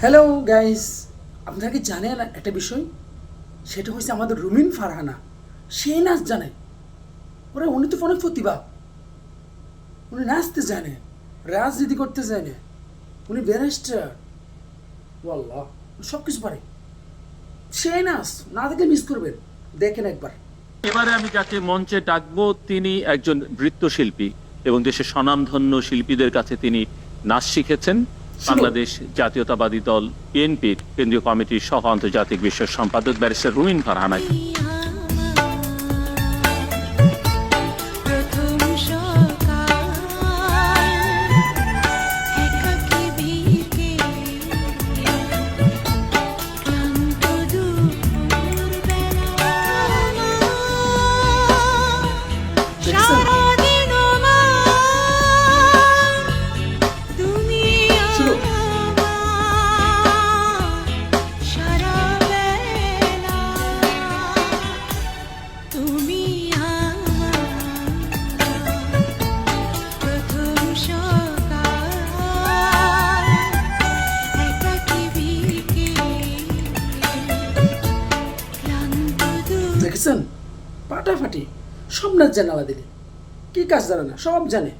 Hello guys, আপনারা কি জানেন একটা বিষয়? সেটা হচ্ছে আমাদের রুমিন ফারহানা। সে নাচ জানে। উনি তো অনেক প্রতিভা। উনি নাচতে জানে, রাজনীতি করতে জানে, উনি ব্যারিস্টার, ওয়াল্লাহ সব কিছু পারে। সে নাচ না দেখলে মিস করবেন, দেখেন একবার। এবারে আমি যাকে মঞ্চে ডাকবো তিনি একজন নৃত্যশিল্পী এবং দেশের স্বনামধন্য শিল্পীদের কাছে তিনি নাচ শিখেছেন। বাংলাদেশ জাতীয়তাবাদী দল বিএনপির কেন্দ্রীয় কমিটির সহ আন্তর্জাতিক বিষয়ক সম্পাদক ব্যারিস্টার রুমিন ফারহানা। দেখেছেন, পাটাফাটি সব নাচ জানে। আলাদা কি কাজ জানে না, সব জানে।